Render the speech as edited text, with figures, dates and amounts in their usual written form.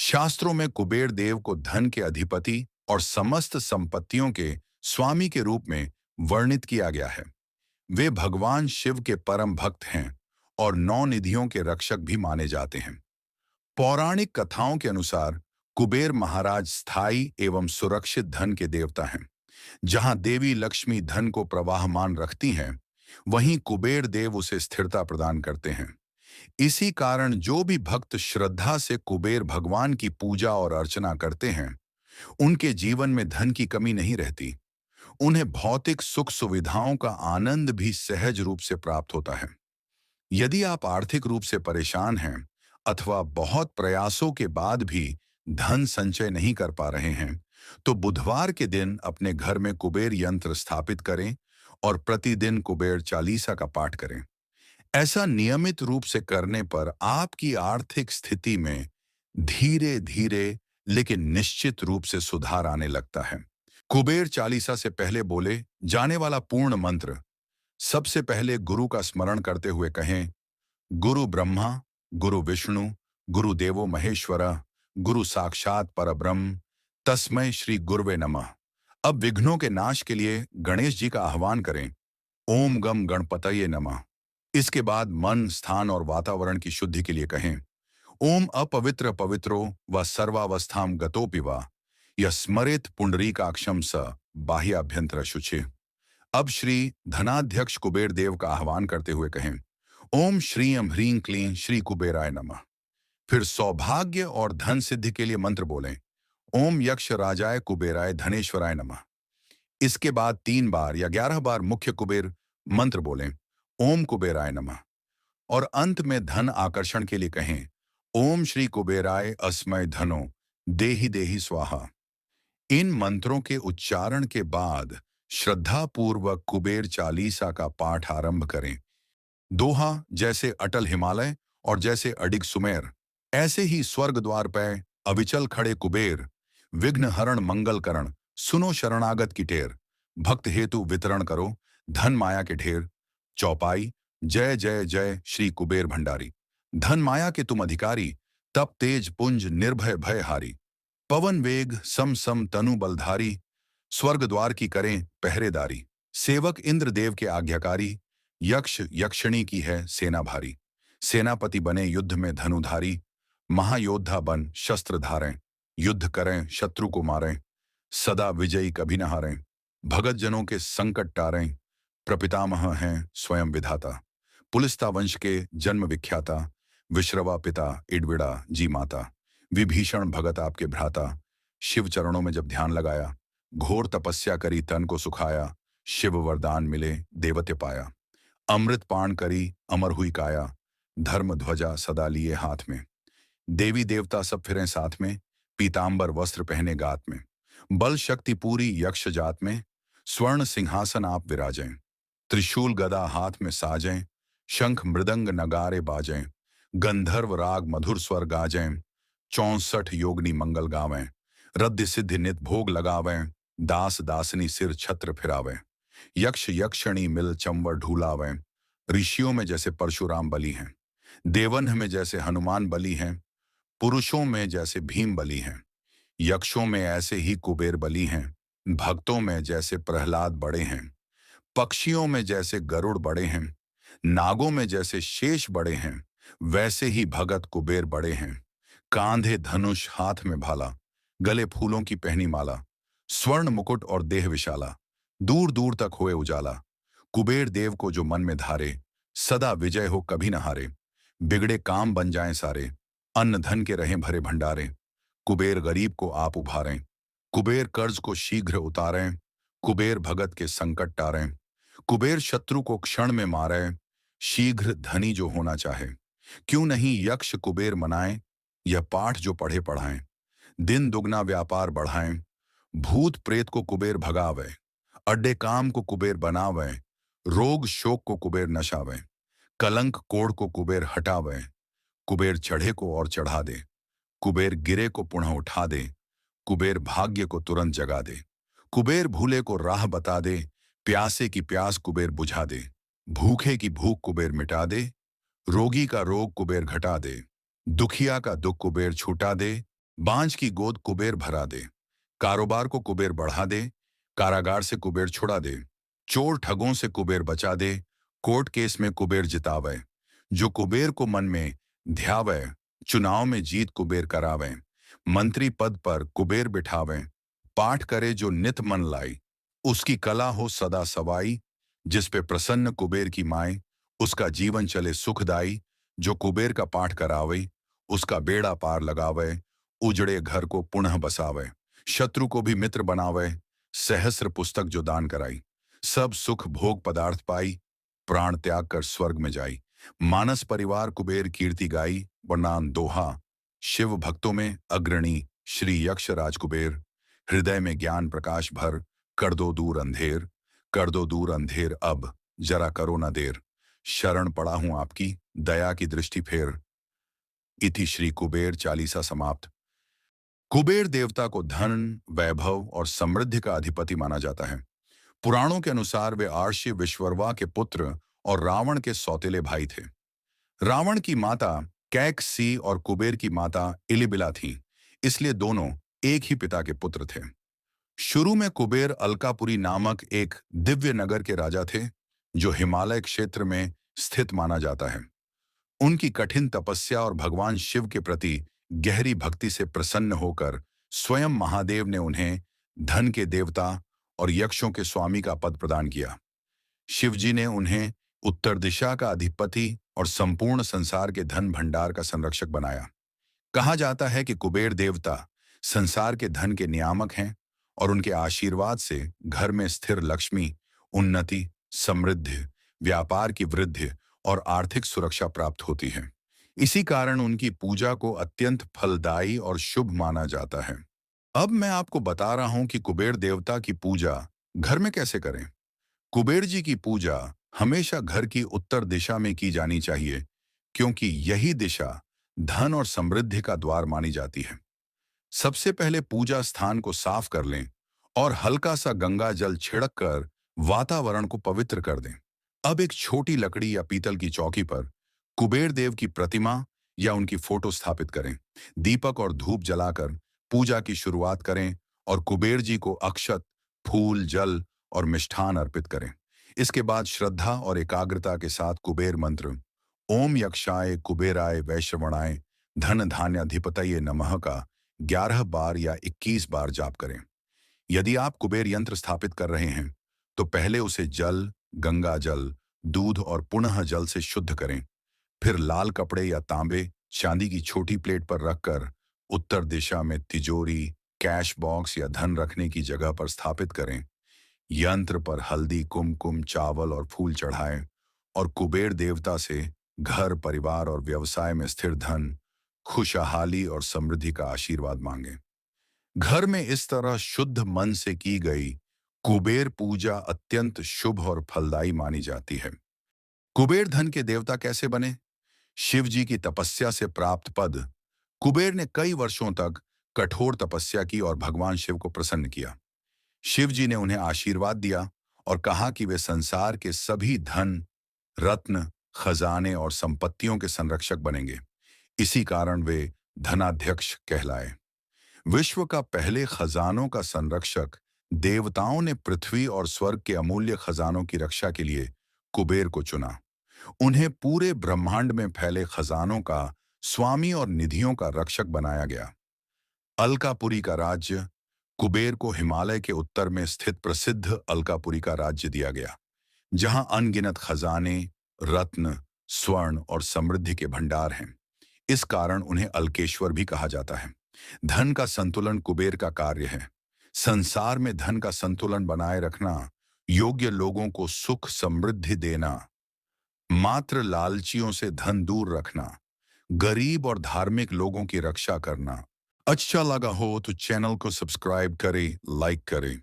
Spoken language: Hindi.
शास्त्रों में कुबेर देव को धन के अधिपति और समस्त संपत्तियों के स्वामी के रूप में वर्णित किया गया है। वे भगवान शिव के परम भक्त हैं और नौ निधियों के रक्षक भी माने जाते हैं। पौराणिक कथाओं के अनुसार कुबेर महाराज स्थायी एवं सुरक्षित धन के देवता हैं। जहां देवी लक्ष्मी धन को प्रवाहमान रखती हैं, वहीं कुबेर देव उसे स्थिरता प्रदान करते हैं। इसी कारण जो भी भक्त श्रद्धा से कुबेर भगवान की पूजा और अर्चना करते हैं, उनके जीवन में धन की कमी नहीं रहती। उन्हें भौतिक सुख सुविधाओं का आनंद भी सहज रूप से प्राप्त होता है। यदि आप आर्थिक रूप से परेशान हैं अथवा बहुत प्रयासों के बाद भी धन संचय नहीं कर पा रहे हैं, तो बुधवार के दिन अपने घर में कुबेर यंत्र स्थापित करें और प्रतिदिन कुबेर चालीसा का पाठ करें। ऐसा नियमित रूप से करने पर आपकी आर्थिक स्थिति में धीरे धीरे लेकिन निश्चित रूप से सुधार आने लगता है। कुबेर चालीसा से पहले बोले जाने वाला पूर्ण मंत्र सबसे पहले गुरु का स्मरण करते हुए कहें, गुरु ब्रह्मा, गुरु विष्णु, गुरु देवो महेश्वरः, गुरु साक्षात परब्रह्म, तस्मै श्री गुरवे नमः। अब विघ्नों के नाश के लिए गणेश जी का आह्वान करें, ओम गम गणपतये नमः। इसके बाद मन, स्थान और वातावरण की शुद्धि के लिए कहें, ओम अपवित्र पवित्रो व सर्वावस्थाम गतोपि वा यः स्मरेत पुंडरीकाक्षं स बाह्याभ्यंतर शुचि। अब श्री धनाध्यक्ष कुबेर देव का आह्वान करते हुए कहें, ओम श्रीं ह्रीं क्लीं श्री कुबेराय नमः। फिर सौभाग्य और धन सिद्धि के लिए मंत्र बोलें, ओम यक्ष राजाय कुबेराय धनेश्वराय नमः। इसके बाद 3 बार या 11 बार मुख्य कुबेर मंत्र बोलें, ओम कुबेराय नमः। और अंत में धन आकर्षण के लिए कहें, ओम श्री कुबेराय अस्मै धनो देहि देहि स्वाहा। इन मंत्रों के उच्चारण के बाद श्रद्धापूर्वक कुबेर चालीसा का पाठ आरंभ करें। दोहा जैसे अटल हिमालय और जैसे अडिग सुमेर, ऐसे ही स्वर्ग द्वार पे अविचल खड़े कुबेर, विघ्न हरण मंगल करण, सुनो शरणागत की टेर, भक्त हेतु वितरण करो धन माया के ढेर। चौपाई, जय जय जय श्री कुबेर भंडारी, धन माया के तुम अधिकारी, तप तेज पुंज निर्भय भय हारी, पवन वेग सम सम तनु बलधारी, स्वर्ग द्वार की करें पहरेदारी, सेवक इंद्र देव के आज्ञाकारी, यक्ष यक्षिणी की है सेना भारी, सेनापति बने युद्ध में धनुधारी, महायोद्धा बन शस्त्र धारें, युद्ध करें शत्रु को मारें, सदा विजयी कभी न हारें, भगत जनों के संकट टारें, प्रपितामह हैं स्वयं विधाता, पुलिस्ता वंश के जन्म विख्याता, विश्रवा पिता इडविड़ा जी माता, विभीषण भगत आपके भ्राता, शिव चरणों में जब ध्यान लगाया, घोर तपस्या करी तन को सुखाया, शिव वरदान मिले देवते पाया, अमृत पान करी अमर हुई काया, धर्म ध्वजा सदा लिए हाथ में, देवी देवता सब फिरें साथ में, पीतांबर वस्त्र पहने गात में, बल शक्ति पूरी यक्ष जात में, स्वर्ण सिंहासन आप विराजें, त्रिशूल गदा हाथ में साजें, शंख मृदंग नगारे बाजें, गंधर्व राग मधुर स्वर गाजें, 64 योगनी मंगल गावें, रद्द सिद्धि नित भोग लगावें, दास दासनी सिर छत्र फिरावें, यक्ष यक्षणी मिल चंवर ढूलावें, ऋषियों में जैसे परशुराम बली हैं, देवन में जैसे हनुमान बली हैं, पुरुषों में जैसे भीम बली हैं, यक्षों में ऐसे ही कुबेर बली हैं, भक्तों में जैसे प्रहलाद बड़े हैं, पक्षियों में जैसे गरुड़ बड़े हैं, नागों में जैसे शेष बड़े हैं, वैसे ही भगत कुबेर बड़े हैं। कांधे धनुष हाथ में भाला, गले फूलों की पहनी माला, स्वर्ण मुकुट और देह विशाला, दूर दूर तक होए उजाला, कुबेर देव को जो मन में धारे, सदा विजय हो कभी न हारे, बिगड़े काम बन जाएं सारे, अन्न धन के रहें भरे भंडारे, कुबेर गरीब को आप उभारें, कुबेर कर्ज को शीघ्र उतारें, कुबेर भगत के संकट टारें, कुबेर शत्रु को क्षण में मारे, शीघ्र धनी जो होना चाहे, क्यों नहीं यक्ष कुबेर मनाएं, यह पाठ जो पढ़े पढ़ाएं, दिन दुगना व्यापार बढ़ाएं, भूत प्रेत को कुबेर भगावे, अड्डे काम को कुबेर बनावे, रोग शोक को कुबेर नशावे, कलंक कोढ़ को कुबेर हटावे, कुबेर चढ़े को और चढ़ा दे, कुबेर गिरे को पुनः उठा दे, कुबेर भाग्य को तुरंत जगा दे, कुबेर भूले को राह बता दे, प्यासे की प्यास कुबेर बुझा दे, भूखे की भूख कुबेर मिटा दे, रोगी का रोग कुबेर घटा दे, दुखिया का दुख कुबेर छूटा दे, बांझ की गोद कुबेर भरा दे, कारोबार को कुबेर बढ़ा दे, कारागार से कुबेर छुड़ा दे, चोर ठगों से कुबेर बचा दे, कोर्ट केस में कुबेर जितावे, जो कुबेर को मन में ध्यावे, चुनाव में जीत कुबेर करावे, मंत्री पद पर कुबेर बिठावे, पाठ करे जो नित मन लाई, उसकी कला हो सदा सवाई, जिस पे प्रसन्न कुबेर की माए, उसका जीवन चले सुखदाई, जो कुबेर का पाठ करावे, उसका बेड़ा पार लगावे, उजड़े घर को पुनः बसावे, शत्रु को भी मित्र बनावे, सहस्र पुस्तक जो दान कराई, सब सुख भोग पदार्थ पाई, प्राण त्याग कर स्वर्ग में जाई, मानस परिवार कुबेर कीर्ति गाई, वर्णान दोहा, शिव भक्तों में अग्रणी श्री यक्ष राज कुबेर, हृदय में ज्ञान प्रकाश भर, कर दो दूर अंधेर, कर दो दूर अंधेर अब, जरा करो ना देर, शरण पड़ा हूं आपकी, दया की दृष्टि फेर। इति श्री कुबेर चालीसा समाप्त। कुबेर देवता को धन, वैभव और समृद्धि का अधिपति माना जाता है। पुराणों के अनुसार वे आर्षि विश्वरवा के पुत्र और रावण के सौतेले भाई थे। रावण की माता कैकसी और कुबेर की माता इलिबिला थीं, इसलिए दोनों एक ही पिता के पुत्र थे। शुरू में कुबेर अलकापुरी नामक एक दिव्य नगर के राजा थे, जो हिमालय क्षेत्र में स्थित माना जाता है। उनकी कठिन तपस्या और भगवान शिव के प्रति गहरी भक्ति से प्रसन्न होकर स्वयं महादेव ने उन्हें धन के देवता और यक्षों के स्वामी का पद प्रदान किया। शिवजी ने उन्हें उत्तर दिशा का अधिपति और संपूर्ण संसार के धन भंडार का संरक्षक बनाया। कहा जाता है कि कुबेर देवता संसार के धन के नियामक हैं और उनके आशीर्वाद से घर में स्थिर लक्ष्मी, उन्नति, समृद्धि, व्यापार की वृद्धि और आर्थिक सुरक्षा प्राप्त होती है। इसी कारण उनकी पूजा को अत्यंत फलदायी और शुभ माना जाता है। अब मैं आपको बता रहा हूं कि कुबेर देवता की पूजा घर में कैसे करें। कुबेर जी की पूजा हमेशा घर की उत्तर दिशा में की जानी चाहिए, क्योंकि यही दिशा धन और समृद्धि का द्वार मानी जाती है। सबसे पहले पूजा स्थान को साफ कर लें और हल्का सा गंगा जल छिड़क कर वातावरण को पवित्र कर दें। अब एक छोटी लकड़ी या पीतल की चौकी पर कुबेर देव की प्रतिमा या उनकी फोटो स्थापित करें। दीपक और धूप जलाकर पूजा की शुरुआत करें और कुबेर जी को अक्षत, फूल, जल और मिष्ठान अर्पित करें। इसके बाद श्रद्धा और एकाग्रता के साथ कुबेर मंत्र ओम यक्षाय कुबेराय वैश्रवणाय धन धान्याधिपतये नमः का 11 बार या 21 बार जाप करें। यदि आप कुबेर यंत्र स्थापित कर रहे हैं तो पहले उसे जल, गंगा जल, दूध और पुनः जल से शुद्ध करें। फिर लाल कपड़े या तांबे, चांदी की छोटी प्लेट पर रखकर उत्तर दिशा में तिजोरी, कैश बॉक्स या धन रखने की जगह पर स्थापित करें। यंत्र पर हल्दी, कुमकुम, चावल और फूल चढ़ाएं और कुबेर देवता से घर, परिवार और व्यवसाय में स्थिर धन, खुशहाली और समृद्धि का आशीर्वाद मांगें। घर में इस तरह शुद्ध मन से की गई कुबेर पूजा अत्यंत शुभ और फलदायी मानी जाती है। कुबेर धन के देवता कैसे बने? शिव जी की तपस्या से प्राप्त पद। कुबेर ने कई वर्षों तक कठोर तपस्या की और भगवान शिव को प्रसन्न किया। शिव जी ने उन्हें आशीर्वाद दिया और कहा कि वे संसार के सभी धन, रत्न, खजाने और संपत्तियों के संरक्षक बनेंगे। इसी कारण वे धनाध्यक्ष कहलाए। विश्व का पहले खजानों का संरक्षक देवताओं ने पृथ्वी और स्वर्ग के अमूल्य खजानों की रक्षा के लिए कुबेर को चुना। उन्हें पूरे ब्रह्मांड में फैले खजानों का स्वामी और निधियों का रक्षक बनाया गया। अलकापुरी का राज्य। कुबेर को हिमालय के उत्तर में स्थित प्रसिद्ध अलकापुरी का राज्य दिया गया, जहां अनगिनत खजाने, रत्न, स्वर्ण और समृद्धि के भंडार हैं। इस कारण उन्हें अलकेश्वर भी कहा जाता है। धन का संतुलन कुबेर का कार्य है। संसार में धन का संतुलन बनाए रखना, योग्य लोगों को सुख समृद्धि देना, मात्र लालचियों से धन दूर रखना, गरीब और धार्मिक लोगों की रक्षा करना। अच्छा लगा हो तो चैनल को सब्सक्राइब करें, लाइक करें।